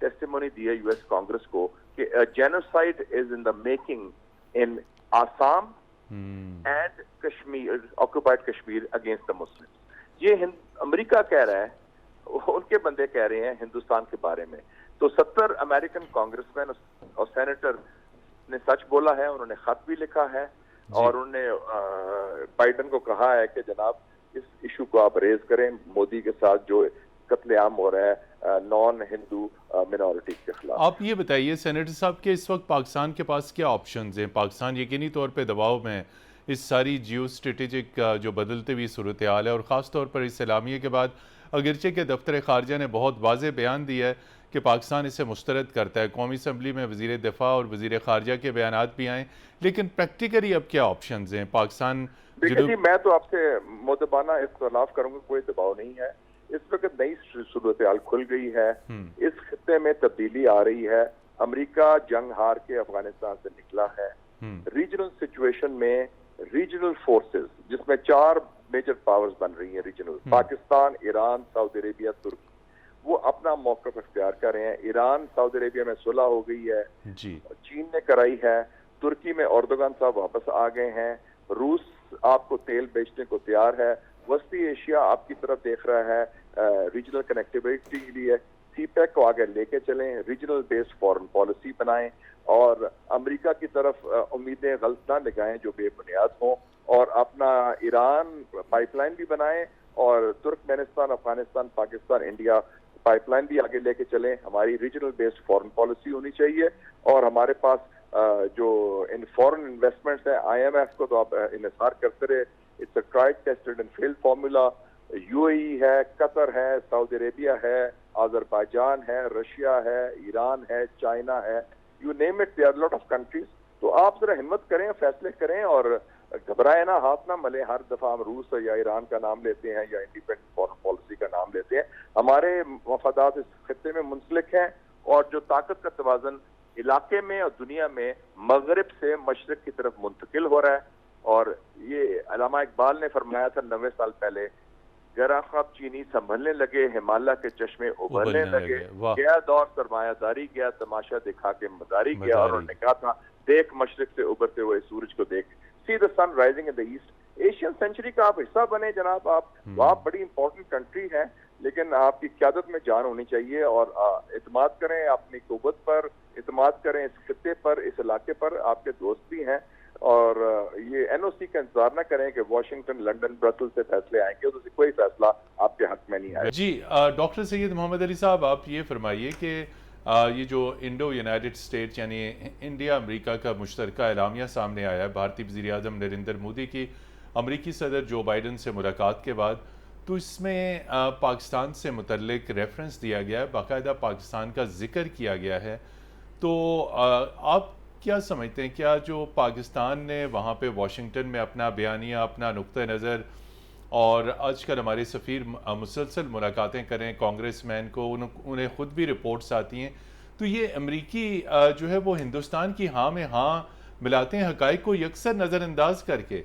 Testimony دی ہے U S Congress کو کہ genocide is in the making in Assam and Kashmir, occupied Kashmir against the Muslim. یہ امریکہ کہہ رہا ہے, ان کے بندے کہہ رہے ہیں ہندوستان کے بارے میں. تو 70 امریکن کانگریس مین اور سینیٹر نے سچ بولا ہے, انہوں نے خط بھی لکھا ہے اور انہوں نے بائیڈن کو کہا ہے کہ جناب اس ایشو کو آپ ریز کریں مودی کے ساتھ جو قتل عام ہو رہا ہے نان ہندو منورٹی کے خلاف. آپ یہ بتائیے سینیٹر صاحب کہ اس وقت پاکستان کے پاس کیا آپشنز ہیں؟ پاکستان یقینی طور پہ دباؤ میں اس ساری جیو اسٹریٹجک جو بدلتے ہوئی صورتحال ہے, اور خاص طور پر اس اعلامیے کے بعد اگرچہ کہ دفتر خارجہ نے بہت واضح بیان دیا ہے کہ پاکستان اسے مسترد کرتا ہے, قومی اسمبلی میں وزیر دفاع اور وزیر خارجہ کے بیانات بھی آئیں, لیکن پریکٹیکلی اب کیا آپشنز ہیں پاکستان؟ جی میں تو آپ سے مؤدبانہ اختلاف کروں گا, کوئی دباؤ نہیں ہے. اس وقت نئی صورتحال کھل گئی ہے, اس خطے میں تبدیلی آ رہی ہے. امریکہ جنگ ہار کے افغانستان سے نکلا ہے. ریجنل سچویشن میں ریجنل فورسز جس میں 4 میجر پاورز بن رہی ہیں ریجنل, پاکستان, ایران, سعودی عربیہ, ترکی, وہ اپنا موقف اختیار کر رہے ہیں. ایران سعودی عربیہ میں صلح ہو گئی ہے, چین نے کرائی ہے, ترکی میں اردوغان صاحب واپس آ گئے ہیں, روس آپ کو تیل بیچنے کو تیار ہے, وسطی ایشیا آپ کی طرف دیکھ رہا ہے ریجنل کنیکٹیویٹی کے لیے. سی پیک کو آگے لے کے چلیں, ریجنل بیس فارن پالیسی بنائیں اور امریکہ کی طرف امیدیں غلط نہ لگائیں جو بے بنیاد ہوں, اور اپنا ایران پائپ لائن بھی بنائیں اور Turkmenistan, Afghanistan, Pakistan, India pipe line بھی آگے لے کے چلیں. ہماری ریجنل بیس فارن پالیسی ہونی چاہیے, اور ہمارے پاس جو ان فورن انویسٹمنٹس ہیں, آئی ایم ایف کو تو آپ انحصار کرتے رہے, it's a tried tested and failed formula. U A E ہے, قطر ہے, سعودی عربیہ ہے, آذربائیجان ہے, رشیا ہے, ایران ہے, چائنا ہے, you name it, there are lot of countries. تو آپ ذرا ہمت کریں, فیصلے کریں اور گھبرائے نہ, ہاتھ نہ ملے. ہر دفعہ ہم روس یا ایران کا نام لیتے ہیں یا انڈیپینڈنٹ فارن پالیسی کا نام لیتے ہیں. ہمارے مفادات اس خطے میں منسلک ہیں, اور جو طاقت کا توازن علاقے میں اور دنیا میں مغرب سے مشرق کی طرف منتقل ہو رہا ہے. اور یہ علامہ اقبال نے فرمایا تھا 90 سال پہلے, گرا خواب چینی سنبھلنے لگے, ہمالیہ کے چشمے ابھرنے لگے, گیا دور سرمایہ داری گیا, تماشا دکھا کے مداری گیا. اور انہوں نے کہا تھا دیکھ مشرق سے ابھرتے ہوئے سورج کو دیکھ, سی دا سن رائزنگ ان دا ایسٹ. ایشین سینچری کا آپ حصہ بنے جناب. آپ بڑی امپورٹنٹ کنٹری ہے, لیکن آپ کی قیادت میں جان ہونی چاہیے, اور اعتماد کریں اپنی قوت پر, اعتماد کریں اس خطے پر, اس علاقے پر. آپ کے دوست بھی ہیں, اور یہ این او سی کا انتظار نہ کریں کہ واشنگٹن, لنڈن, برسل سے فیصلے آئیں گے, تو کوئی فیصلہ آپ کے حق میں نہیں آئے. جی ڈاکٹر سید محمد علی صاحب, آپ یہ فرمائیے کہ یہ جو انڈو یونائٹڈ اسٹیٹس یعنی انڈیا امریکہ کا مشترکہ اعلامیہ سامنے آیا ہے بھارتی وزیر اعظم نریندر مودی کی امریکی صدر جو بائیڈن سے ملاقات کے بعد, تو اس میں پاکستان سے متعلق ریفرنس دیا گیا ہے, باقاعدہ پاکستان کا ذکر کیا گیا ہے. تو آپ کیا سمجھتے ہیں, کیا جو پاکستان نے وہاں پہ واشنگٹن میں اپنا بیانیہ, اپنا نقطہ نظر, اور آج کل ہمارے سفیر مسلسل ملاقاتیں کریں کانگریس مین کو, انہیں خود بھی رپورٹس آتی ہیں, تو یہ امریکی جو ہے وہ ہندوستان کی ہاں میں ہاں ملاتے ہیں حقائق کو یکسر نظر انداز کر کے.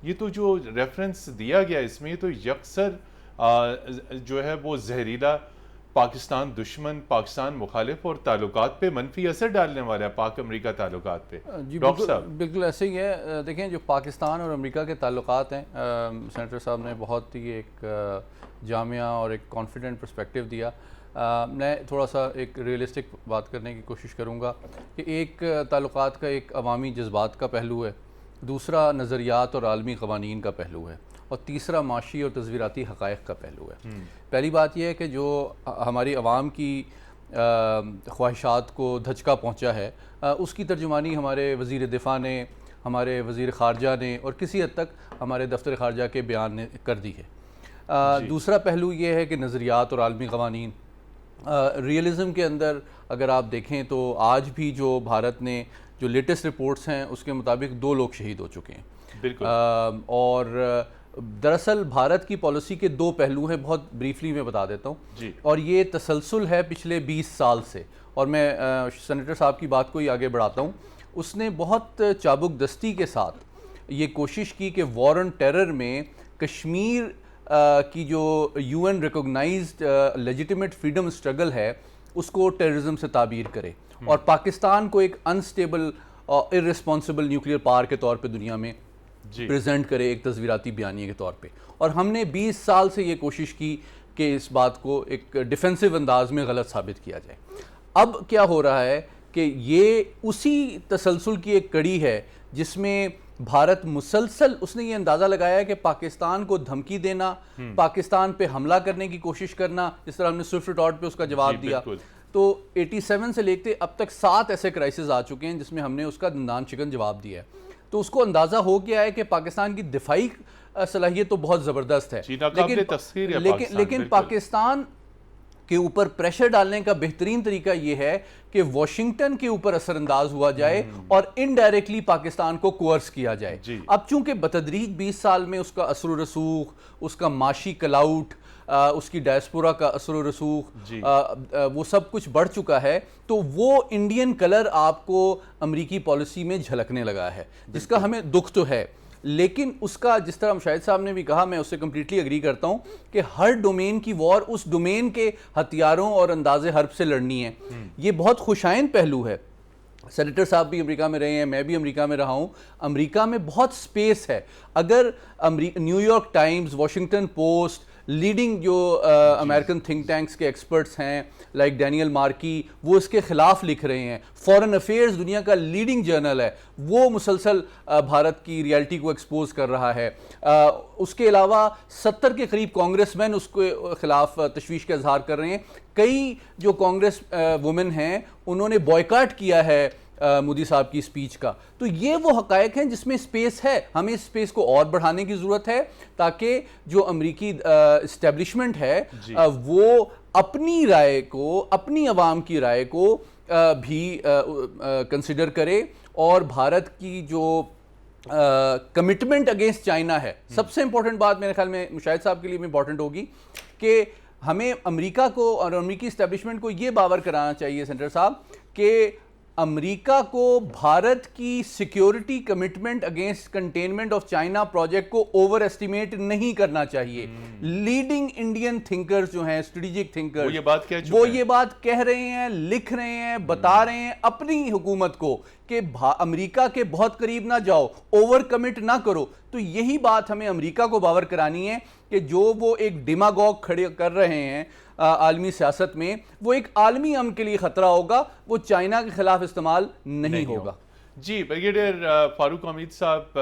یہ تو جو ریفرنس دیا گیا اس میں, یہ تو یکسر جو ہے وہ زہریلا, پاکستان دشمن, پاکستان مخالف اور تعلقات پہ منفی اثر ڈالنے والا ہے, پاک امریکہ تعلقات پہ. جی بالکل ایسے ہی ہے. دیکھیں جو پاکستان اور امریکہ کے تعلقات ہیں, سینیٹر صاحب نے بہت ہی ایک جامع اور ایک کانفیڈنٹ پرسپیکٹیو دیا. میں تھوڑا سا ایک ریئلسٹک بات کرنے کی کوشش کروں گا کہ ایک تعلقات کا ایک عوامی جذبات کا پہلو ہے, دوسرا نظریات اور عالمی قوانین کا پہلو ہے, اور تیسرا معاشی اور تصویراتی حقائق کا پہلو ہے. پہلی بات یہ ہے کہ جو ہماری عوام کی خواہشات کو دھچکا پہنچا ہے, اس کی ترجمانی ہمارے وزیر دفاع نے, ہمارے وزیر خارجہ نے, اور کسی حد تک ہمارے دفتر خارجہ کے بیان نے کر دی ہے. دوسرا پہلو یہ ہے کہ نظریات اور عالمی قوانین. ریئلزم کے اندر اگر آپ دیکھیں تو آج بھی جو بھارت نے جو لیٹسٹ رپورٹس ہیں اس کے مطابق 2 لوگ شہید ہو چکے ہیں. بالکل. اور دراصل بھارت کی پالیسی کے 2 پہلو ہیں, بہت بریفلی میں بتا دیتا ہوں, اور یہ تسلسل ہے پچھلے 20 سال سے. اور میں سینیٹر صاحب کی بات کو ہی آگے بڑھاتا ہوں. اس نے بہت چابک دستی کے ساتھ یہ کوشش کی کہ وار آن ٹیرر میں کشمیر کی جو U N recognised legitimate freedom struggle ہے, اس کو ٹیررزم سے تعبیر کرے اور پاکستان کو ایک انسٹیبل اور ارسپانسبل نیوکلیئر پاور کے طور پہ دنیا میں پریزنٹ کرے ایک تصویراتی بیانیے کے طور پہ. اور ہم نے 20 سال سے یہ کوشش کی کہ اس بات کو ایک ڈیفینسو انداز میں غلط ثابت کیا جائے. اب کیا ہو رہا ہے کہ یہ اسی تسلسل کی ایک کڑی ہے جس میں بھارت مسلسل اس نے یہ اندازہ لگایا ہے کہ پاکستان کو دھمکی دینا, پاکستان پہ حملہ کرنے کی کوشش کرنا, جس طرح ہم نے سوئفٹ ریٹارٹ پہ اس کا جواب دیا. تو 87 سے لے کے اب تک 7 ایسے کرائسز آ چکے ہیں جس میں ہم نے اس کا دندان چکن جواب دیا ہے. تو اس کو اندازہ ہو گیا ہے کہ پاکستان کی دفاعی صلاحیت تو بہت زبردست ہے, لیکن پاکستان کے اوپر پریشر ڈالنے کا بہترین طریقہ یہ ہے کہ واشنگٹن کے اوپر اثر انداز ہوا جائے اور انڈائریکٹلی پاکستان کو کوئرس کیا جائے. اب چونکہ بتدریج 20 سال میں اس کا اثر و رسوخ, اس کا معاشی کلاؤٹ, اس کی ڈائسپورا کا اثر و رسوخ, وہ سب کچھ بڑھ چکا ہے, تو وہ انڈین کلر آپ کو امریکی پالیسی میں جھلکنے لگا ہے, جس کا ہمیں دکھ تو ہے. لیکن اس کا, جس طرح مشاہد صاحب نے بھی کہا, میں اس سے کمپلیٹلی اگری کرتا ہوں کہ ہر ڈومین کی وار اس ڈومین کے ہتھیاروں اور انداز حرب سے لڑنی ہے. یہ بہت خوشائن پہلو ہے. سینیٹر صاحب بھی امریکہ میں رہے ہیں, میں بھی امریکہ میں رہا ہوں. امریکہ میں بہت سپیس ہے. اگر new York Times, Washington post, leading جو امریکن تھنک ٹینکس کے ایکسپرٹس ہیں لائک ڈینیل مارکی, وہ اس کے خلاف لکھ رہے ہیں. فورن افیئرز دنیا کا لیڈنگ جرنل ہے, وہ مسلسل بھارت کی ریالٹی کو ایکسپوز کر رہا ہے. اس کے علاوہ 70 کے قریب کانگریس مین اس کے خلاف تشویش کا اظہار کر رہے ہیں. کئی جو کانگریس وومن ہیں انہوں نے بوائکاٹ کیا ہے مودی صاحب کی اسپیچ کا. تو یہ وہ حقائق ہیں جس میں اسپیس ہے. ہمیں اس اسپیس کو اور بڑھانے کی ضرورت ہے تاکہ جو امریکی اسٹیبلشمنٹ ہے وہ اپنی رائے کو, اپنی عوام کی رائے کو بھی کنسیڈر کرے. اور بھارت کی جو کمٹمنٹ اگینسٹ چائنا ہے, سب سے امپورٹنٹ بات میرے خیال میں مشاہد صاحب کے لیے بھی امپورٹنٹ ہوگی کہ ہمیں امریکہ کو اور امریکی اسٹیبلشمنٹ کو یہ باور کرانا چاہیے سینٹر صاحب کہ امریکہ کو بھارت کی security commitment against containment of China project کو اوور ایسٹیمیٹ نہیں کرنا چاہیے. لیڈنگ انڈین تھنکرز جو ہیں, اسٹریٹجک تھنکرز, وہ یہ بات کہہ رہے ہیں, لکھ رہے ہیں, بتا رہے ہیں اپنی حکومت کو کہ امریکہ کے بہت قریب نہ جاؤ, اوور کمٹ نہ کرو. تو یہی بات ہمیں امریکہ کو باور کرانی ہے کہ جو وہ ایک ڈیماگوگ کھڑے کر رہے ہیں عالمی سیاست میں, وہ ایک عالمی امن کے لیے خطرہ ہوگا, وہ چائنا کے خلاف استعمال نہیں ہوگا. جی بریگیڈیئر فاروق حمید صاحب,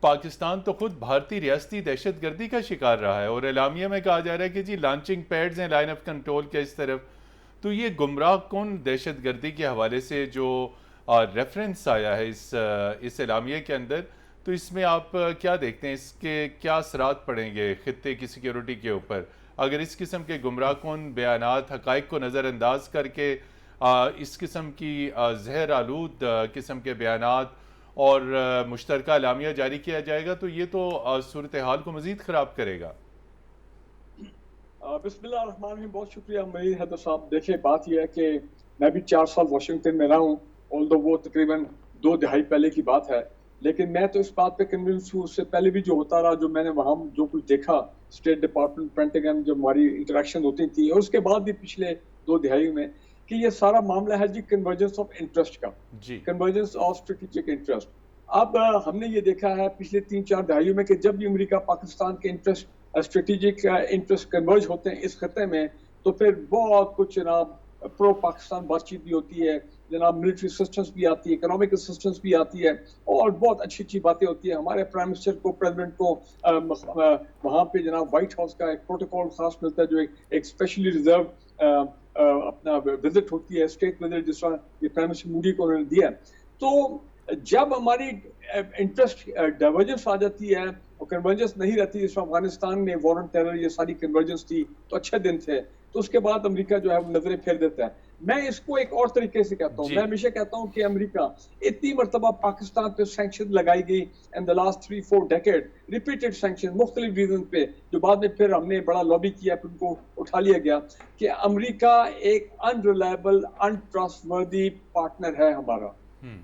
پاکستان تو خود بھارتی ریاستی دہشت گردی کا شکار رہا ہے اور اعلامیہ میں کہا جا رہا ہے کہ جی لانچنگ پیڈز ہیں لائن آف کنٹرول کے اس طرف. تو یہ گمراہ کن دہشت گردی کے حوالے سے جو ریفرنس آیا ہے اس اعلامیہ کے اندر, تو اس میں آپ کیا دیکھتے ہیں, اس کے کیا اثرات پڑیں گے خطے کی سیکیورٹی کے اوپر اگر اس قسم کے گمراہ کن بیانات, حقائق کو نظر انداز کر کے اس قسم کی زہر آلود قسم کے بیانات اور مشترکہ اعلامیہ جاری کیا جائے گا؟ تو یہ تو صورتحال کو مزید خراب کرے گا. بسم اللہ الرحمن الرحیم. بہت شکریہ میر حیدر صاحب. دیکھیں بات یہ ہے کہ میں بھی 4 سال واشنگٹن میں رہا ہوں, although وہ تقریباً 2 دہائی پہلے کی بات ہے, لیکن میں تو اس بات پہ کنونس ہوں, اس سے پہلے بھی جو ہوتا رہا, جو میں نے وہاں جو کچھ دیکھا اسٹیٹ ڈپارٹمنٹ, پینٹاگن, جو ہماری انٹریکشن ہوتی تھی, اور اس کے بعد بھی پچھلے 2 دہائیوں میں, کہ یہ سارا معاملہ ہے جی کنورجنس آف انٹرسٹ کا, کنورجنس آف اسٹریٹجک انٹرسٹ. اب ہم نے یہ دیکھا ہے پچھلے 3-4 دہائیوں میں کہ جب بھی امریکہ پاکستان کے انٹرسٹ, اسٹریٹجک انٹرسٹ کنورج ہوتے ہیں اس خطے میں, تو پھر بہت کچھ جناب پرو پاکستان بات چیت بھی ہوتی ہے جناب, ملٹری اسسٹنس بھی آتی ہے, اکنامک اسسٹنس بھی آتی ہے, اور بہت اچھی اچھی باتیں ہوتی ہیں. ہمارے پرائم منسٹر کو, پریزیڈنٹ کو وہاں پہ جناب وائٹ ہاؤس کا ایک پروٹوکول خاص ملتا ہے جو ایک اسپیشلی ریزرو اپنا وزٹ ہوتی ہے, اسٹیٹ وزٹ, جس طرح یہ پرائم منسٹر مودی کو انہوں نے دیا. تو جب ہماری انٹرسٹ ڈائیورجنس آ جاتی ہے اور کنورجنس نہیں رہتی, جس میں افغانستان میں وار آن ٹیرر یہ ساری کنورجنس تھی تو اچھے دن تھے, تو اس کے بعد امریکہ جو ہے وہ نظریں پھیر دیتا ہے. میں اس کو ایک اور طریقے سے کہتا ہوں, میں ہمیشہ کہتا ہوں کہ امریکہ اتنی مرتبہ پاکستان پہ سینکشن لگائی گئی in the last 3-4 decade, repeated sanction مختلف ریزن پہ, جو بعد میں پھر ہم نے بڑا لابی کیا, پھر ان کو اٹھا لیا گیا, کہ امریکہ ایک انریلائبل, انٹرسٹوردی پارٹنر ہے ہمارا.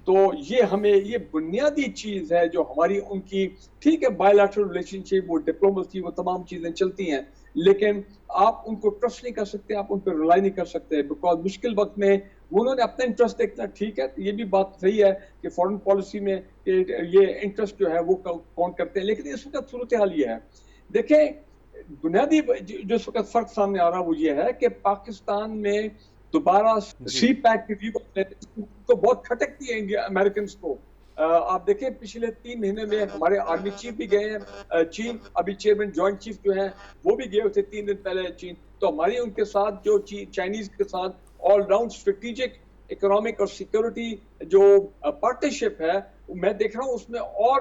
تو یہ ہمیں, یہ بنیادی چیز ہے جو ہماری ان کی, ٹھیک ہے بائیلیٹرل ریلیشن شپ, وہ ڈپلومیسی, وہ تمام چیزیں چلتی ہیں, لیکن آپ ان کو ٹرسٹ نہیں کر سکتے, آپ ان پہ ریلائی نہیں کر سکتے, بیکاز مشکل وقت میں انہوں نے اپنا انٹرسٹ دیکھنا. ٹھیک ہے, یہ بھی بات صحیح ہے کہ فورن پالیسی میں یہ انٹرسٹ جو ہے وہ کون کرتے ہیں, لیکن اس وقت صورتحال یہ ہے. دیکھیں, بنیادی جو اس وقت فرق سامنے آ رہا وہ یہ ہے کہ پاکستان میں دوبارہ سی پیک کی تو بہت کھٹکتی ہے انڈیا امریکنز کو. آپ دیکھیں پچھلے 3 مہینے میں ہمارے آرمی چیف بھی گئے ہیں چین, ابھی چیئرمین جوائنٹ چیف جو ہیں وہ بھی گئے ہوئے تھے 3 دن پہلے چین. تو ہماری ان کے ساتھ جو چائنیز کے ساتھ آل راؤنڈ اسٹریٹجک اکنامک اور سیکورٹی جو پارٹنرشپ ہے, میں دیکھ رہا ہوں اس میں اور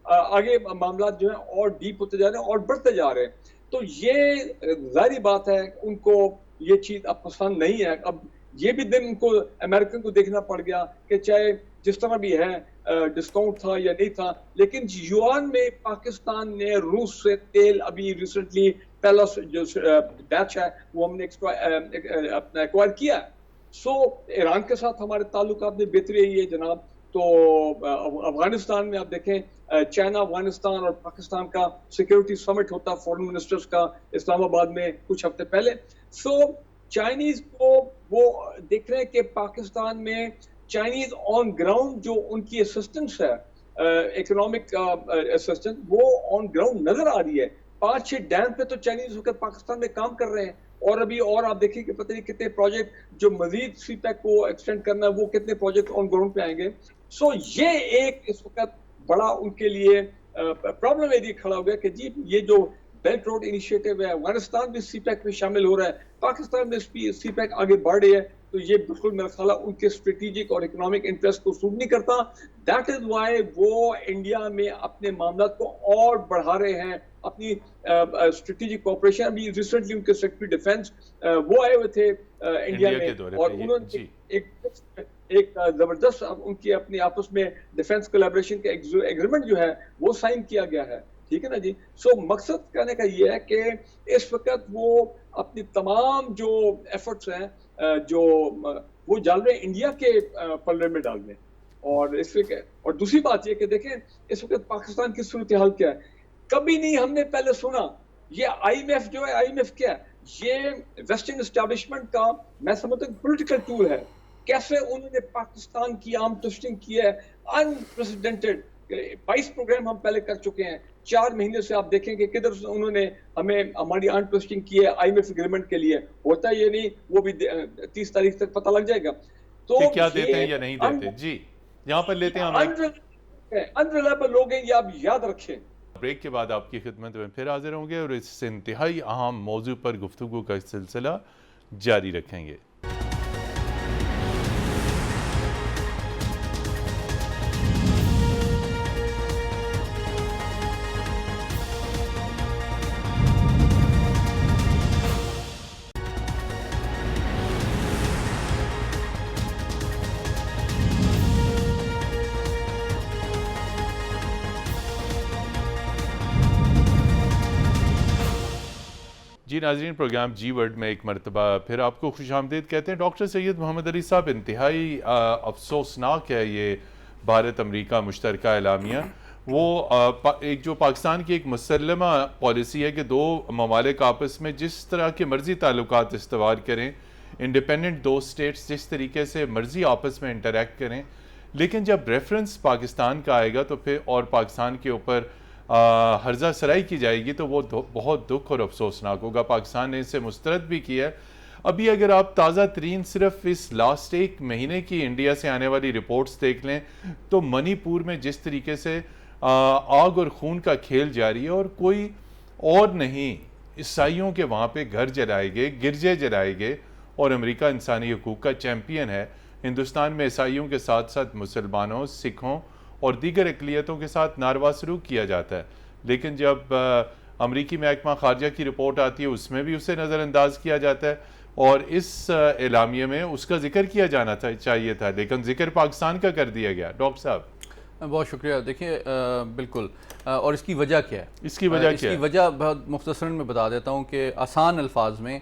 آگے معاملات جو ہیں اور ڈیپ ہوتے جا رہے ہیں اور بڑھتے جا رہے ہیں. تو یہ ظاہری بات ہے ان کو یہ چیز اب پسند نہیں ہے. اب یہ بھی دن ان کو امریکن کو دیکھنا پڑ گیا کہ چاہے جس طرح بھی ہے ڈسکاؤنٹ تھا یا نہیں تھا, لیکن یوان میں پاکستان نے روس سے تیل ابھی ریسنٹلی پہلا جو بیچ ہے وہ ہم نے اپنا ایکوائر کیا. سو ایران کے ساتھ ہمارے تعلقات میں بہتری ہوئی ہے جناب. تو افغانستان میں آپ دیکھیں چائنا افغانستان اور پاکستان کا سیکورٹی سمٹ ہوتا فورن منسٹرز کا اسلام آباد میں کچھ ہفتے پہلے. سو چائنیز کو وہ دیکھ رہے ہیں کہ پاکستان میں چائنیز آن گراؤنڈ جو ان کی اسسٹنس ہے اکنامک اسسٹنس وہ آن گراؤنڈ نظر آ رہی ہے. 5-6 ڈیم پہ تو چائنیز ہو کر پاکستان میں کام کر رہے ہیں, اور ابھی اور آپ دیکھیں کہ پتہ نہیں کتنے پروجیکٹ جو مزید سی پیک کو ایکسٹینڈ کرنا ہے وہ کتنے پروجیکٹ آن گراؤنڈ پہ آئیں گے. سو یہ ایک اس وقت بڑا ان کے لیے پرابلم ایریا کھڑا ہو گیا کہ جی یہ جو بیلٹ روڈ انیشیٹو ہے, افغانستان بھی سی پیک میں شامل ہو رہا ہے, پاکستان میں سی پیک آگے بڑھ رہی ہے, تو یہ بالکل میرا خیال ہے ان کے اسٹریٹجک اور اکنامک انٹرسٹ کو سوٹ نہیں کرتا. دیٹ از وائی وہ انڈیا میں اپنے معاملات کو اور بڑھا رہے ہیں, اپنی اسٹریٹجک کوآپریشن. ابھی ریسنٹلی ان کے سیکرٹری ڈیفینس وہ آئے ہوئے تھے انڈیا میں, اور انہوں نے ایک زبردست ان کی اپنی آپس میں ڈیفینس کولیبریشن کا ایگریمنٹ جو ہے وہ سائن کیا گیا ہے. ٹھیک ہے نا جی. سو مقصد کہنے کا یہ ہے کہ اس وقت وہ اپنی تمام جو ایفرٹس ہیں جو وہ ڈال رہے ہیں انڈیا کے پلڑے میں ڈال رہے ہیں. اور اس وقت اور دوسری بات یہ کہ دیکھیں اس وقت پاکستان کی صورتحال کیا ہے, کبھی نہیں ہم نے پہلے سنا. یہ آئی ایم ایف جو ہے, آئی ایم ایف کیا ہے, یہ ویسٹرن اسٹیبلشمنٹ کا میں سمجھتا ہوں پولیٹیکل ٹول ہے. کیسے انہوں نے پاکستان کی آرم ٹوسٹنگ کی ہے, انپریسیڈنٹڈ. 22 پروگرام ہم پہلے کر چکے ہیں, 4 مہینے سے آپ دیکھیں کہ کدھر سے انہوں نے ہمیں ہماری آرم ٹوسٹنگ کی ہے آئی ایم ایف اگریمنٹ کے لیے. ہوتا یہ نہیں, وہ بھی 30 تاریخ تک پتہ لگ جائے گا. تو کیا دیتے ہیں یا نہیں دیتے. جی یہاں پر لیتے ہیں انریلائبل لوگ ہیں, یہ آپ یاد رکھیں. بریک کے بعد آپ کی خدمت میں پھر حاضر ہوں گے اور اس انتہائی اہم موضوع پر گفتگو کا سلسلہ جاری رکھیں گے. جی ناظرین, پروگرام جی ورلڈ میں ایک مرتبہ پھر آپ کو خوش آمدید کہتے ہیں. ڈاکٹر سید محمد علی صاحب, انتہائی افسوسناک ہے یہ بھارت امریکہ مشترکہ اعلامیہ. وہ ایک جو پاکستان کی ایک مسلمہ پالیسی ہے کہ 2 ممالک آپس میں جس طرح کے مرضی تعلقات استوار کریں, انڈیپینڈنٹ 2 اسٹیٹس جس طریقے سے مرضی آپس میں انٹریکٹ کریں, لیکن جب ریفرنس پاکستان کا آئے گا تو پھر اور پاکستان کے اوپر ہرزہ سرائی کی جائے گی تو وہ بہت دکھ اور افسوسناک ہوگا. پاکستان نے اسے مسترد بھی کیا ہے. ابھی اگر آپ تازہ ترین صرف اس لاسٹ 1 مہینے کی انڈیا سے آنے والی رپورٹس دیکھ لیں تو منی پور میں جس طریقے سے آگ اور خون کا کھیل جاری ہے, اور کوئی اور نہیں, عیسائیوں کے وہاں پہ گھر جلائے گئے, گرجے جلائے گئے, اور امریکہ انسانی حقوق کا چیمپئن ہے. ہندوستان میں عیسائیوں کے ساتھ ساتھ مسلمانوں, سکھوں اور دیگر اقلیتوں کے ساتھ ناروا سلوک کیا جاتا ہے, لیکن جب امریکی محکمہ خارجہ کی رپورٹ آتی ہے اس میں بھی اسے نظر انداز کیا جاتا ہے, اور اس اعلامیہ میں اس کا ذکر کیا جانا چاہیے تھا, لیکن ذکر پاکستان کا کر دیا گیا. ڈاکٹر صاحب بہت شکریہ. دیکھیے بالکل, اور اس کی وجہ کیا ہے؟ اس کی وجہ کیا ہے؟ اس کی وجہ بہت مختصراً میں بتا دیتا ہوں کہ آسان الفاظ میں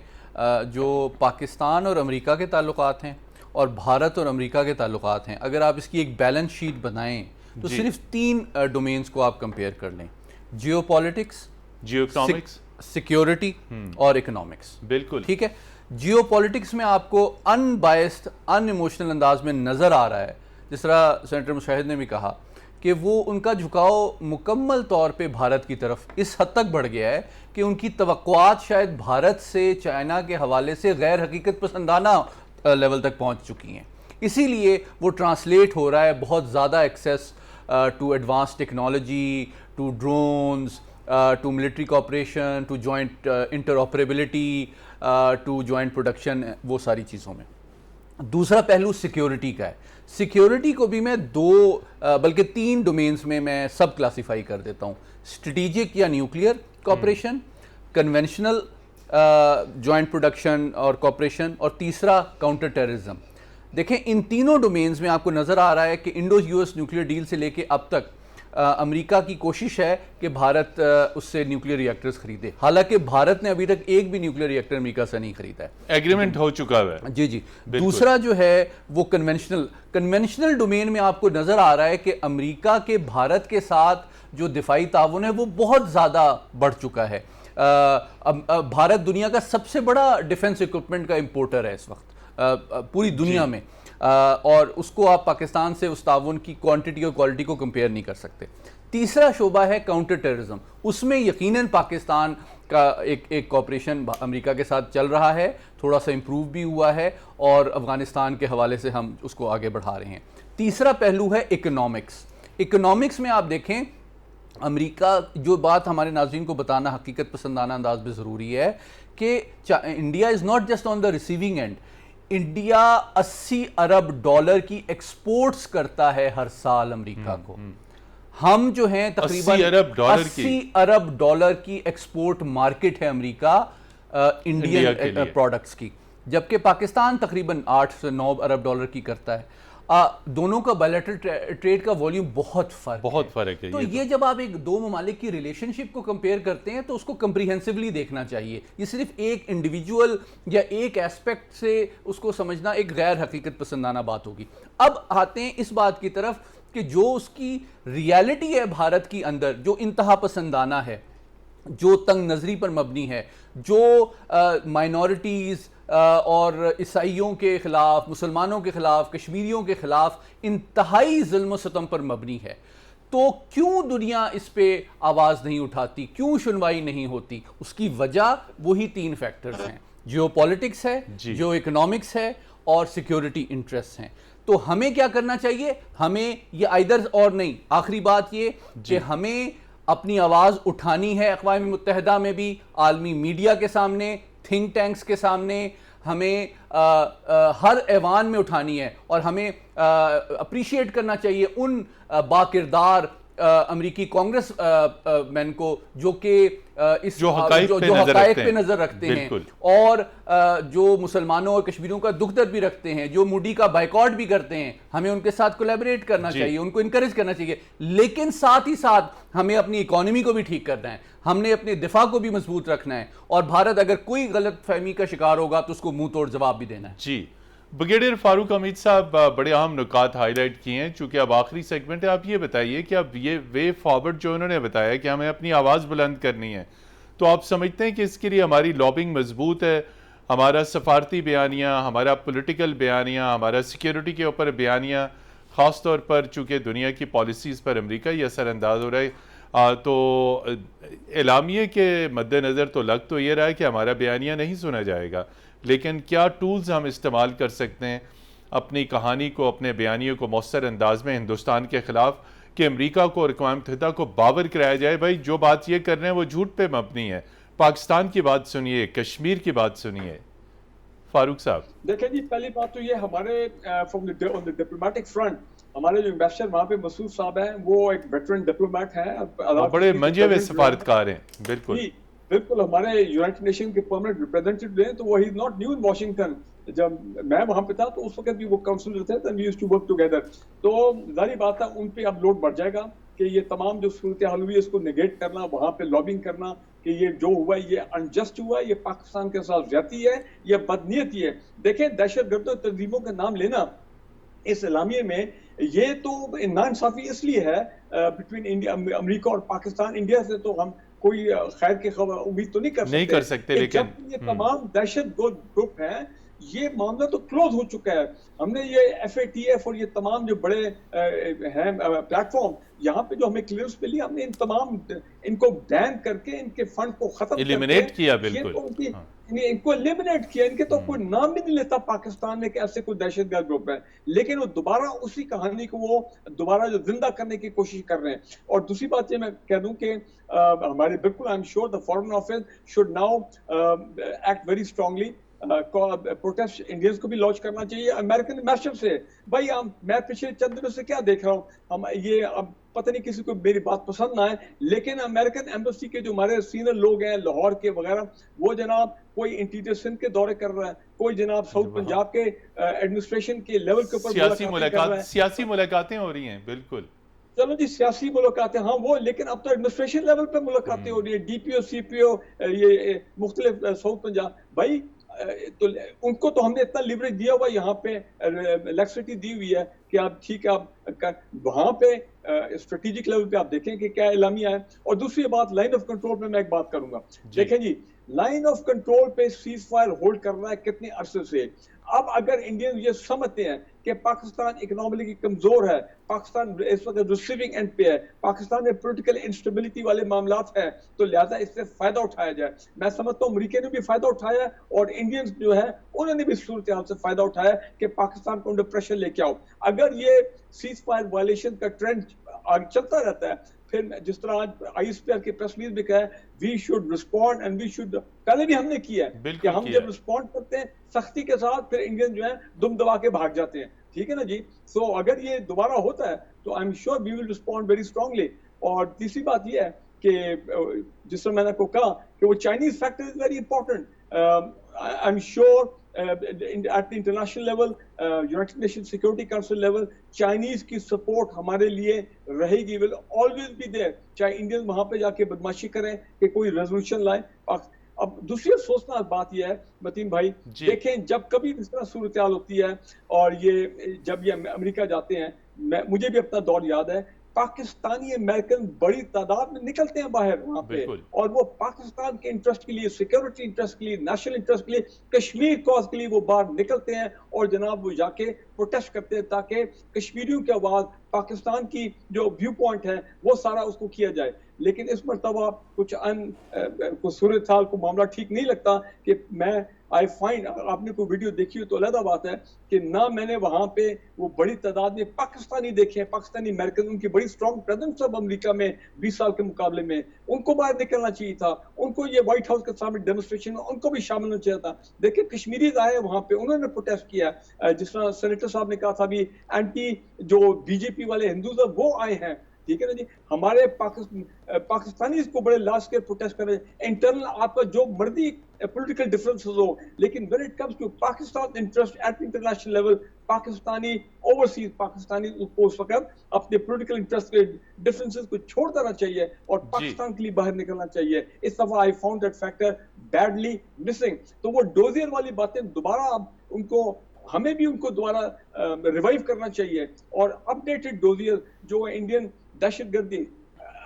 جو پاکستان اور امریکہ کے تعلقات ہیں اور بھارت اور امریکہ کے تعلقات ہیں, اگر آپ اس کی ایک بیلنس شیٹ بنائیں تو صرف 3 ڈومینز کو آپ کمپیئر کر لیں: geo politics, geo economics security اور اکنامکس. بالکل ٹھیک ہے. جیو پالیٹکس میں آپ کو ان بائسڈ ان ایموشنل انداز میں نظر آ رہا ہے, جس طرح سینیٹر مشاہد نے بھی کہا کہ وہ ان کا جھکاؤ مکمل طور پہ بھارت کی طرف اس حد تک بڑھ گیا ہے کہ ان کی توقعات شاید بھارت سے چائنا کے حوالے سے غیر حقیقت پسندانہ لیول تک پہنچ چکی ہیں. اسی لیے وہ ٹرانسلیٹ ہو رہا ہے بہت زیادہ access to advance technology, to drones, to military cooperation, to joint interoperability, to joint production, وہ ساری چیزوں میں. دوسرا پہلو سیکیورٹی کا ہے. سیکیورٹی کو بھی میں دو بلکہ تین ڈومینز میں سب کلاسیفائی کر دیتا ہوں. اسٹریٹجک یا nuclear cooperation, conventional joint production اور کوآپریشن, اور تیسرا کاؤنٹر ٹیررزم. دیکھیں ان تینوں ڈومینز میں آپ کو نظر آ رہا ہے کہ Indo U S nuclear deal سے لے کے اب تک امریکہ کی کوشش ہے کہ بھارت اس سے نیوکلیئر ری ایکٹرز خریدے, حالانکہ بھارت نے ابھی تک ایک بھی نیوکلیئر ری ایکٹر امریکہ سے نہیں خریدا ہے. ایگریمنٹ ہو چکا ہے. جی جی. دوسرا جو ہے وہ کنونشنل ڈومین میں آپ کو نظر آ رہا ہے کہ امریکہ کے بھارت کے ساتھ جو دفاعی تعاون ہے وہ بہت زیادہ بڑھ چکا ہے. بھارت دنیا کا سب سے بڑا ڈیفنس اکوپمنٹ کا امپورٹر ہے اس وقت پوری دنیا میں, اور اس کو آپ پاکستان سے اس تعاون کی کوانٹٹی اور کوالٹی کو کمپیئر نہیں کر سکتے. تیسرا شعبہ ہے کاؤنٹر ٹیررزم. اس میں یقیناً پاکستان کا ایک کوآپریشن امریکہ کے ساتھ چل رہا ہے, تھوڑا سا امپروو بھی ہوا ہے, اور افغانستان کے حوالے سے ہم اس کو آگے بڑھا رہے ہیں. تیسرا پہلو ہے اکنامکس. اکنامکس میں آپ دیکھیں امریکہ, جو بات ہمارے ناظرین کو بتانا حقیقت پسندانہ انداز میں ضروری ہے کہ India is not just on the receiving end. India 80 Arab dollar کی ایکسپورٹس کرتا ہے ہر سال امریکہ کو. ہم جو ہیں تقریباً 80 ارب ڈالر کی ایکسپورٹ مارکیٹ ہے امریکہ انڈین پروڈکٹس کی, جبکہ پاکستان تقریباً 8 سے 9 ارب ڈالر کی کرتا ہے. دونوں کا بائلیٹرل ٹریڈ کا والیوم بہت فرق ہے. تو یہ جب آپ ایک دو ممالک کی ریلیشن شپ کو کمپیئر کرتے ہیں تو اس کو کمپریہنسولی دیکھنا چاہیے. یہ صرف ایک انڈیویجول یا ایک ایسپیکٹ سے اس کو سمجھنا ایک غیر حقیقت پسندانہ بات ہوگی. اب آتے ہیں اس بات کی طرف کہ جو اس کی ریالٹی ہے بھارت کی اندر, جو انتہا پسندانہ ہے, جو تنگ نظری پر مبنی ہے, جو مائنورٹیز اور عیسائیوں کے خلاف, مسلمانوں کے خلاف, کشمیریوں کے خلاف انتہائی ظلم و ستم پر مبنی ہے. تو کیوں دنیا اس پہ آواز نہیں اٹھاتی, کیوں سنوائی نہیں ہوتی؟ اس کی وجہ وہی تین فیکٹرز ہیں. جیو پالیٹکس ہے, جیو اکنامکس ہے, اور سیکیورٹی انٹرسٹ ہیں. تو ہمیں کیا کرنا چاہیے؟ ہمیں یہ آئیدر اور نہیں. آخری بات یہ کہ ہمیں اپنی آواز اٹھانی ہے اقوام متحدہ میں بھی, عالمی میڈیا کے سامنے, تھنک ٹینکس کے سامنے, ہمیں ہر ایوان میں اٹھانی ہے, اور ہمیں اپریشیٹ کرنا چاہیے ان باکردار امریکی کانگریس مین کو جو کہ جو حقائق پہ نظر رکھتے ہیں, اور جو مسلمانوں اور کشمیریوں کا دکھ درد بھی رکھتے ہیں, جو موڈی کا بائیکاٹ بھی کرتے ہیں. ہمیں ان کے ساتھ کولیبریٹ کرنا چاہیے, ان کو انکریج کرنا چاہیے, لیکن ساتھ ہی ساتھ ہمیں اپنی اکانومی کو بھی ٹھیک کرنا ہے, ہم نے اپنے دفاع کو بھی مضبوط رکھنا ہے, اور بھارت اگر کوئی غلط فہمی کا شکار ہوگا تو اس کو منہ توڑ جواب بھی دینا ہے. جی, بریگیڈیئر فاروق حمید صاحب بڑے اہم نکات ہائی لائٹ کیے ہیں. چونکہ اب آخری سیگمنٹ ہے, آپ یہ بتائیے کہ اب یہ وے فارورڈ جو انہوں نے بتایا کہ ہمیں اپنی آواز بلند کرنی ہے, تو آپ سمجھتے ہیں کہ اس کے لیے ہماری لابنگ مضبوط ہے, ہمارا سفارتی بیانیہ, ہمارا پولیٹیکل بیانیہ, ہمارا سیکیورٹی کے اوپر بیانیہ, خاص طور پر چونکہ دنیا کی پالیسیز پر امریکہ یہ اثر انداز ہو رہا ہے, تو اعلامیے کے مد نظر تو لگ تو یہ رہا ہے کہ ہمارا بیانیہ نہیں سنا جائے گا, لیکن کیا ٹولز ہم استعمال کر سکتے ہیں اپنی کہانی کو, اپنے بیانیوں کو مؤثر انداز میں ہندوستان کے خلاف, کہ امریکہ کو اور اقوام متحدہ کو باور کرایا جائے بھائی جو بات یہ کر رہے ہیں وہ جھوٹ پہ مبنی ہے. پاکستان کی بات سنیے, کشمیر کی بات سنیے. فاروق صاحب دیکھیں جی, پہلی بات تو یہ ہمارے فرام دی ڈپلومیٹک فرنٹ ہمارے جو امبیسڈر وہاں پہ مسعود صاحب ہیں وہ ایک ویٹرن ڈپلومیٹ ہیں, بڑے منجے ہوئے سفارتکار ہیں. بالکل بالکل, ہمارے یونائٹڈ نیشن کے پرماننٹ ریپرزینٹیٹو ہیں, تو وہ ہی is not new in Washington. جب میں وہاں پہ تھا تو اس وقت بھی وہ کاؤنسلر تھے, تو we used to work together. تو ظاہری بات ہے ان پہ اب لوڈ بڑھ جائے گا کہ یہ تمام جو صورتحال ہوئی ہے اس کو نیگیٹ کرنا, وہاں پہ لابنگ کرنا کہ یہ جو ہوا ہے یہ انجسٹ ہوا ہے, یہ پاکستان کے ساتھ زیادتی ہے, یہ بدنیتی ہے. دیکھیں دہشت گردوں تنظیموں کا نام لینا اس اعلامیے میں یہ تو ناانصافی اس لیے ہے بٹوین انڈیا, امریکہ اور پاکستان. انڈیا سے تو ہم کوئی خیر کی خبر امید تو نہیں کر سکتے لیکن جب یہ تمام دہشت گرد گروپ ہیں یہ معاملہ تو کلوز ہو چکا ہے. ہم نے یہ ایف اے ٹی ایف اور یہ تمام جو بڑے ہیں پلیٹ فارم یہاں پہ جو ہمیں کلیئرنس ملی ہم نے ان تمام ان کو بین کر کے ان کے فنڈ کو ختم ایلیمنیٹ کیا. بالکل ان کو ایلیمنیٹ کیا. ان کے تو کوئی نام بھی نہیں لیتا پاکستان میں کہ ایسے کوئی دہشت گرد گروپ ہے, لیکن وہ دوبارہ اسی کہانی کو وہ دوبارہ جو زندہ کرنے کی کوشش کر رہے ہیں. اور دوسری بات یہ میں کہہ دوں کہ ہمارے بالکل آئی am sure the foreign office should now act very strongly. Protest Indians کو بھی لانچ کرنا چاہیے امریکن ایمبیسڈر سے. بھائی میں پچھلے چند دنوں سے کیا دیکھ رہا ہوں, ہم یہ اب پتہ نہیں کسی کو میری بات پسند نہ آئے, لیکن امریکن ایمبیسی کے جو ہمارے سینئر لوگ ہیں لاہور کے وغیرہ وہ جناب کوئی انٹیریئر سندھ کے دورے کر رہا ہے, کوئی جناب ساؤتھ پنجاب کے ایڈمنسٹریشن کے لیول کے اوپر سیاسی ملاقاتیں ہو رہی ہیں. بالکل چلو جی سیاسی ملاقاتیں ہاں وہ, لیکن اب تو ایڈمنسٹریشن لیول پہ ملاقاتیں ہو رہی ہیں, ڈی پی او سی پی او یہ مختلف ساؤتھ پنجاب. بھائی تو ان کو تو ہم نے اتنا لیوریج دیا ہوا یہاں پہ لیکسٹی دی ہوئی ہے کہ آپ ٹھیک ہے آپ وہاں پہ اسٹریٹجک لیول پہ آپ دیکھیں کہ کیا اعلامیہ ہے. اور دوسری بات لائن آف کنٹرول پہ میں ایک بات کروں گا. دیکھیں جی لائن آف کنٹرول پہ سیز فائر ہولڈ کرنا ہے کتنے عرصے سے. اب اگر انڈین یہ سمجھتے ہیں کہ پاکستان اکنامکلی کمزور ہے, پاکستان اس وقت ریسیونگ اینڈ پہ ہے, پاکستان میں پولیٹیکل انسٹیبلٹی والے معاملات ہیں, تو لہذا اس سے فائدہ اٹھایا جائے. میں سمجھتا ہوں امریکہ نے بھی فائدہ اٹھایا اور انڈینز جو ہے انہوں نے بھی صورتحال سے فائدہ اٹھایا کہ پاکستان کو انڈر پریشر لے کے آؤ. اگر یہ سیز فائر وائلیشن کا ٹرینڈ چلتا رہتا ہے پھر جس طرح آج آئی ایس پی آر کی پریس ریلیز بھی کہا ہے we should respond and we should, پہلے بھی ہم نے کیا ہے کہ ہم جب رسپونڈ کرتے ہیں سختی کے ساتھ پھر انڈین جو ہیں دم دبا کے بھاگ جاتے ہیں. ٹھیک ہے نا جی. سو اگر یہ دوبارہ ہوتا ہے تو I am sure we will respond very strongly. اور تیسری بات یہ ہے کہ جس طرح میں نے کو کہا کہ وہ Chinese factor is very important. I am sure at the international level, United Nations Security Council level, Chinese کی سپورٹ ہمارے لیے رہے گی, will always be there. چاہے انڈین وہاں پہ جا کے بدماشی کریں کہ کوئی ریزولوشن لائیں. اب دوسری افسوسناک بات یہ ہے متین بھائی, دیکھیں جب کبھی اس طرح صورتحال ہوتی ہے اور یہ جب یہ امریکہ جاتے ہیں, مجھے بھی اپنا دور یاد ہے, پاکستانی امریکن بڑی تعداد میں نکلتے ہیں باہر وہاں پہ, اور وہ پاکستان کے انٹرسٹ کے لیے, سیکیورٹی انٹرسٹ کے لیے, نیشنل انٹرسٹ کے لیے, کشمیر کاز کے لیے وہ باہر نکلتے ہیں اور جناب وہ جا کے پروٹیسٹ کرتے ہیں تاکہ کشمیریوں کی آواز, پاکستان کی جو ویو پوائنٹ ہے وہ سارا اس کو کیا جائے. لیکن اس مرتبہ کچھ صورتحال کو معاملہ ٹھیک نہیں لگتا کہ میں آئی فائنڈ, آپ نے کوئی ویڈیو دیکھی ہو تو علیحدہ بات ہے کہ نہ میں نے وہاں پہ وہ بڑی تعداد میں پاکستانی دیکھے ہیں, پاکستانی امریکن, ان کی بڑی اسٹرانگ پریزنس اب امریکہ میں 20 سال کے مقابلے میں, ان کو باہر نکلنا چاہیے تھا, ان کو یہ وائٹ ہاؤس کے سامنے ڈیمونسٹریشن میں ان کو بھی شامل ہونا چاہیے تھا. دیکھیں کشمیریز آئے وہاں پہ, انہوں نے پروٹیسٹ کیا, جس طرح سینیٹر صاحب نے کہا تھا بھی اینٹی جو بی جے پی والے ہندوز ہیں وہ آئے ہیں. ٹھیک ہے نا جی. ہمارے پاکستانی کو بڑے لاسٹ کے پروٹیسٹ کر رہے ہیں. انٹرنل آپ کا جو مرضی پولیٹیکل ڈفرینسز ہو, لیکن when it comes to Pakistan interest at international level, Pakistani overseas Pakistani کو اس وقت اپنے پولیٹیکل انٹرسٹ کے ڈفرینسز کو چھوڑ دینا چاہیے اور پاکستان کے لیے باہر نکلنا چاہیے. اس دفعہ I found that factor badly missing. تو وہ ڈوزیر والی باتیں دوبارہ اب ان کو, ہمیں بھی ان کو دوبارہ ریوائیو کرنا چاہیے, اور اپڈیٹڈ ڈوزیر جو انڈین دہشت گردی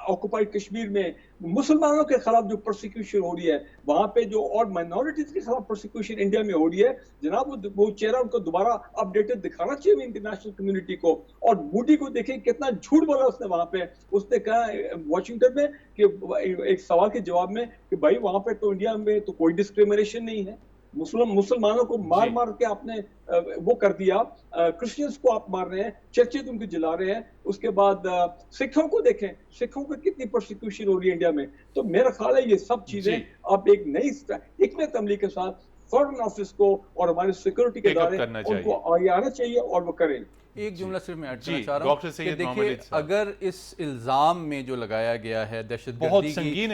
آکوپائڈ کشمیر میں مسلمانوں کے خلاف جو پرسیکیوشن ہو رہی ہے وہاں پہ, جو اور مائنورٹیز کے خلاف پرسیکیوشن انڈیا میں ہو رہی ہے, جناب وہ چہرہ ان کو دوبارہ اپڈیٹڈ دکھانا چاہیے انٹرنیشنل کمیونٹی کو. اور مودی کو دیکھیں کتنا جھوٹ بولا اس نے وہاں پہ. اس نے کہا واشنگٹن میں کہ ایک سوال کے جواب میں کہ بھائی وہاں پہ تو انڈیا میں تو کوئی ڈسکریمنیشن نہیں ہے, مسلمانوں کو مار مار کے آپ نے وہ کر دیا, کرسچنز کو آپ مار رہے ہیں, چرچز ان کو جلا رہے ہیں. اس کے بعد سکھوں کو دیکھیں, سکھوں کو کتنی پرسیکیوشن ہو رہی ہے انڈیا میں. تو میرا خیال ہے یہ سب چیزیں آپ ایک نئی حکمت عملی کے ساتھ فارن آفس کو اور ہمارے سیکورٹی کے ادارے ان کو آگے آنا چاہیے اور وہ کریں. ایک جملہ صرف میں ایڈ کرنا چاہ رہا ہوں کہ دیکھیے اگر اس الزام میں جو لگایا گیا ہے دہشت گردی کی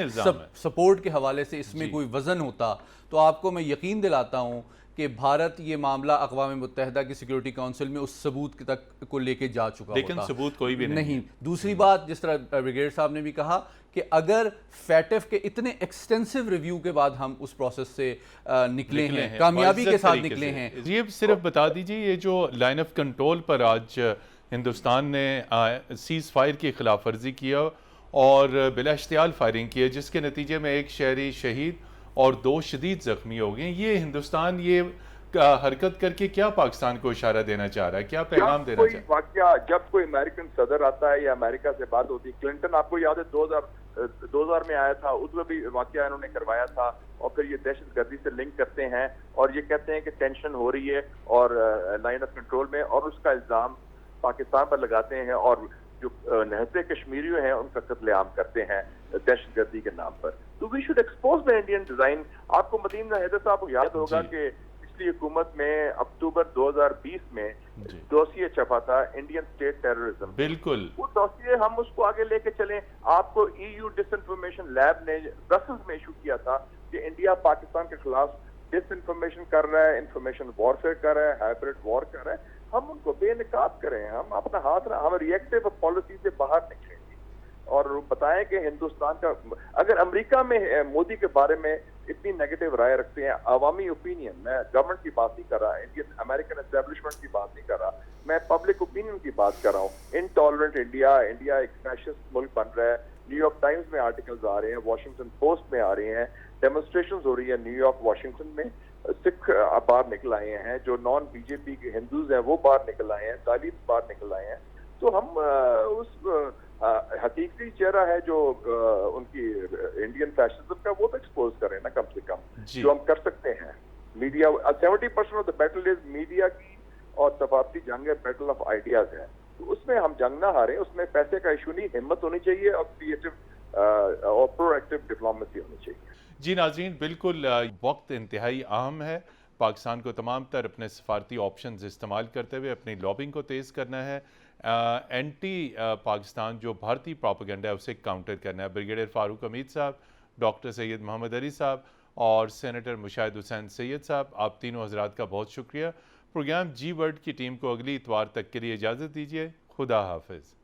سپورٹ کے حوالے سے اس میں کوئی وزن ہوتا تو آپ کو میں یقین دلاتا ہوں کہ بھارت یہ معاملہ اقوام متحدہ کی سیکیورٹی کونسل میں اس ثبوت تک کو لے کے جا چکا ہوتا, لیکن ثبوت کوئی بھی نہیں. دوسری بات, جس طرح بریگیڈ صاحب نے بھی کہا کہ اگر فیٹف کے اتنے ایکسٹینسو ریویو کے بعد ہم اس پروسیس سے نکلے ہیں, کامیابی کے ساتھ نکلے ہیں. یہ صرف بتا دیجئے یہ جو لائن آف کنٹرول پر آج ہندوستان نے سیز فائر کی خلاف ورزی کیا اور بلا اشتعال فائرنگ کی ہے، جس کے نتیجے میں ایک شہری شہید اور 2 شدید زخمی ہو گئے. یہ ہندوستان یہ حرکت کر کے کیا پاکستان کو اشارہ دینا چاہ رہا ہے، کیا پیغام دینا چاہ رہا ہے؟ واقعہ جب کوئی امریکن صدر آتا ہے یا امریکہ سے بات ہوتی ہے، کلنٹن آپ کو یاد ہے 2000 میں آیا تھا، اس میں بھی واقعہ انہوں نے کروایا تھا، اور پھر یہ دہشت گردی سے لنک کرتے ہیں اور یہ کہتے ہیں کہ ٹینشن ہو رہی ہے اور لائن آف کنٹرول میں، اور اس کا الزام پاکستان پر لگاتے ہیں اور جو نہتے کشمیریوں ہیں ان کا قتل عام کرتے ہیں دہشت گردی کے نام پر. تو we should expose the Indian design. آپ کو مدین حیدر صاحب کو یاد ہوگا کہ پچھلی حکومت میں اکتوبر 2020 میں دوسیے چھپا تھا انڈین اسٹیٹ ٹیررزم. بالکل وہ دوسیے ہم اس کو آگے لے کے چلیں. آپ کو EU ڈس انفارمیشن لیب نے برسلز میں ایشو کیا تھا کہ انڈیا پاکستان کے خلاف ڈس انفارمیشن کر رہا ہے، انفارمیشن وارفیئر کر رہا ہے، ہائبرڈ وار کر رہا ہے. ہم ان کو بے نقاب کریں، ہم اپنا ہاتھ ہم ریئیکٹیو پالیسی سے باہر نکلیں گے اور بتائیں کہ ہندوستان کا اگر امریکہ میں مودی کے بارے میں اتنی نیگیٹو رائے رکھتے ہیں، عوامی اوپینین، میں گورنمنٹ کی بات نہیں کر رہا، انڈین امریکن اسٹیبلشمنٹ کی بات نہیں کر رہا، میں پبلک اوپینین کی بات کر رہا ہوں. انٹالرنٹ انڈیا ایک فیشسٹ ملک بن رہا ہے. نیو یارک ٹائمز میں آرٹیکلز آ رہے ہیں، واشنگٹن پوسٹ میں آ رہے ہیں، ڈیمونسٹریشنز ہو رہی ہیں نیو یارک واشنگٹن میں. سکھ باہر نکل آئے ہیں، جو نان بی جے پی کے ہندوز ہیں وہ باہر نکل آئے ہیں، طالب باہر نکل آئے ہیں. تو ہم اس حقیقی چہرہ ہے جو ان کی انڈین فیشنزم کا وہ تو ایکسپوز کریں نا کم سے کم، جو ہم کر سکتے ہیں. Media 70% of the battle is media کی، اور ثقافتی جنگ ہے بیٹل آف آئیڈیاز ہے. تو اس میں ہم جنگ نہ ہاریں، اس میں پیسے کا ایشو نہیں، ہمت ہونی چاہیے اور کریٹو اور پرو ایکٹیو ڈپلومیسی ہونی چاہیے. جی ناظرین، بالکل وقت انتہائی اہم ہے. پاکستان کو تمام تر اپنے سفارتی آپشنز استعمال کرتے ہوئے اپنی لابنگ کو تیز کرنا ہے. اینٹی پاکستان جو بھارتی پروپیگنڈا ہے اسے کاؤنٹر کرنا ہے. بریگیڈیئر فاروق حمید صاحب، ڈاکٹر سید محمد علی صاحب اور سینیٹر مشاہد حسین سید صاحب، آپ تینوں حضرات کا بہت شکریہ. پروگرام جی ورلڈ کی ٹیم کو اگلی اتوار تک کے لیے اجازت دیجیے. خدا حافظ.